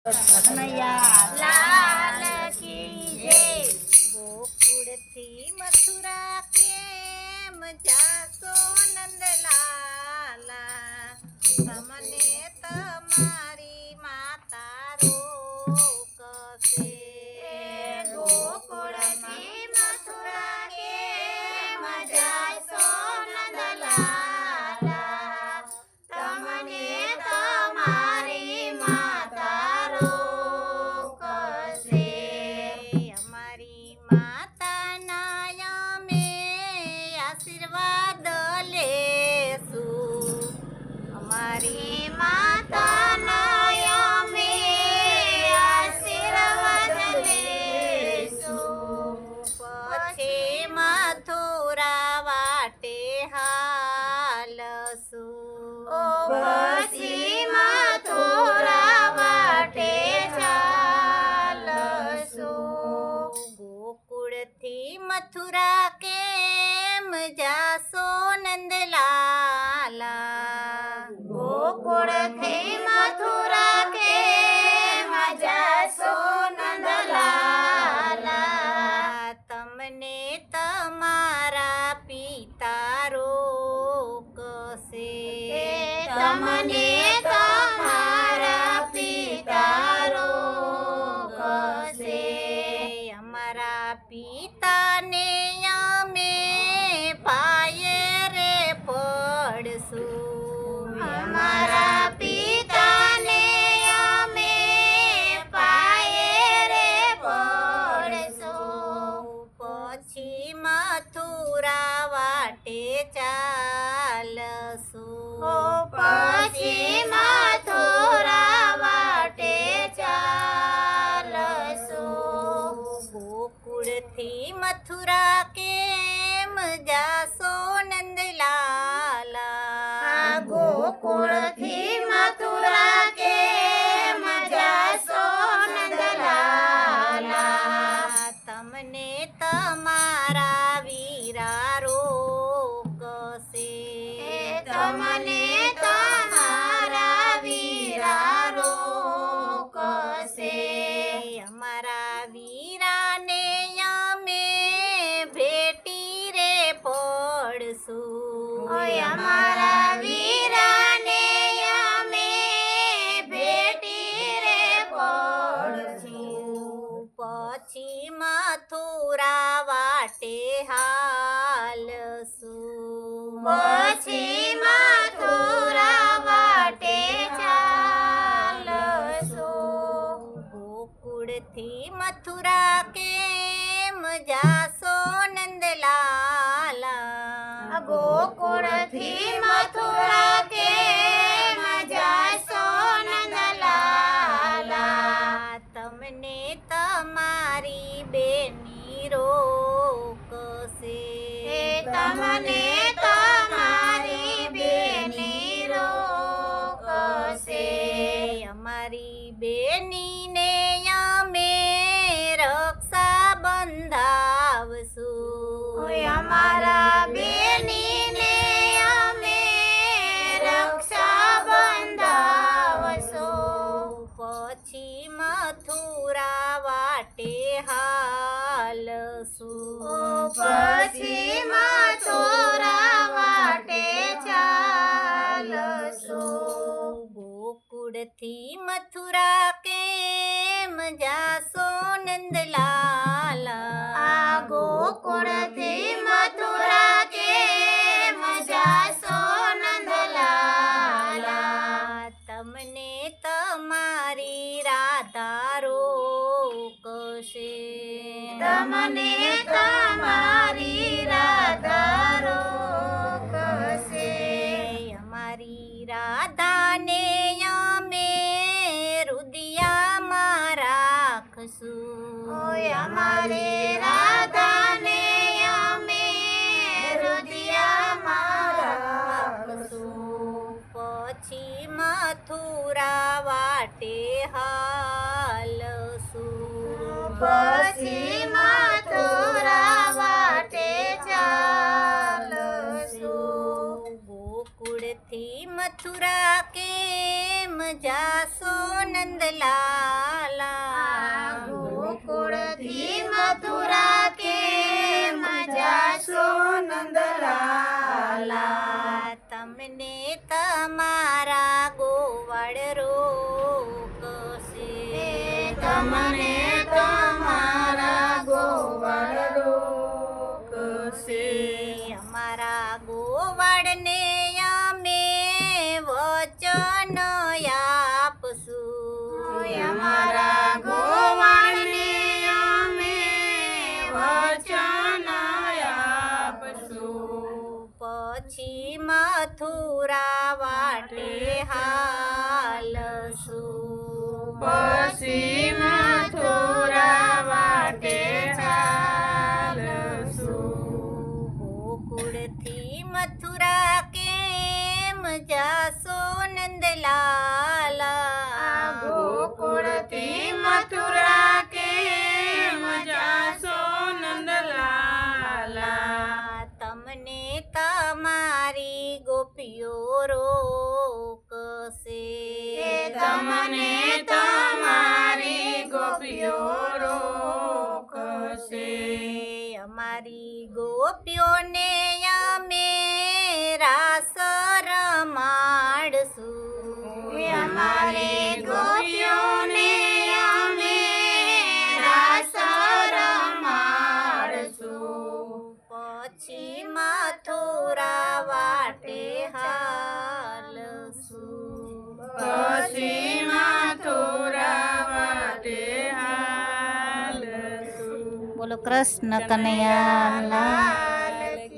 કનૈયા લાલ કી જય। ગોકુળથી મથુરા કેમ જાશો નંદલાલા, તમને તમારી માતા રોકશે। ગોકુળથી મથુરા કેમ જાશો નંદલાલા, તમને તમારી માતા રોકશે। અમારી માતાના અમે આશીર્વાદ લેશું, અમારી માતાના અમે આશીર્વાદ લેશું। પછી મથુરા વાટે હાલશું, પછી મથુરા વાટે ચાલશું। ગોકુળથી મથુરા કેમ જાશો નંદલાલા, ગોકુળથી મથુરા કેમ જાશો નંદલાલા, તમને તમારા પિતા રોકશે, તમને તમારા પિતા રોકશે। અમારા પિતાને અમે પાયે રે પડશું, અમારા પિતાને અમે પાયે રે પડશું। પછી મથુરા વાટે ચાલશું, પછી મથુરા વાટે ચાલશું। ગોકુળથી મથુરા કેમ જાશો નંદલાલા, ગોકુળથી મથુરા કેમ જાશો નંદલાલા, તમને તમારા વીરા રોકશે, તમને તમારા વીરા રોકશે। અમારા વીરાને અમે ભેટી રે પડશું, અમારા વીરાને અમે ભેટી રે પડશું। પછી મથુરા વાટે હાલશું, પછી મથુરા વાટે ચાલશું। ગોકુળથી મથુરા કેમ જાશો નંદલાલા, ગોકુળથી મથુરા કેમ જાશો નંદલાલા, તમને તમારી બેની રોકશે, તમને તમારી બેની રોકશે। અમારી બેનીને અમે રક્ષા બંધાવશું, અમારા બેનીને અમે રક્ષા બંધાવશું। પછી મથુરા વાટે હાલશું, પછી મથુરા વાટે ચાલશું। ગોકુળથી મથુરા કેમ જાશો નંદલાલા, ગોકુળથી મથુરા કેમ જાશો નંદલાલા, તમને તમારી રાધા રોકશે, તમને તમારી રાધા રોકશે। અમારી રાધાને અમે રુદિયામાં રાખશું, અમારી રાધાને અમે રુદિયામાં રાખશું। પછી મથુરા વાટે હાલશું, પછી મથુરા વાટે ચાલશું। ગોકુળથી મથુરા કેમ જાશો નંદલાલા, તમને તમારા ગોવાળ રોકશે. અમારા ગોવાળને અમે વચન આપશું. અમારા ગોવાળને અમે વચન આપશું. પછી મથુરા વાટે હાલશું. પછી મથુરા વાટે હાલશું. ગોકુળથી મથુરા કેમ જાશો નંદલાલા. ગોકુળથી મથુરા કેમ જાશો નંદલાલા. તમને તમારી ગોપીઓ રોકશે. તમને તમારી ગોપીઓ રોકશે. અમારી ગોપીઓને અમે રાસ રમાડશું. અમારી ગોપીઓને અમે રાસ રમાડશું. પછી મથુરા વાટે હાલશું. પછી મથુરા વાટે હાલશું. બોલો કૃષ્ણ કનૈયા લાલ.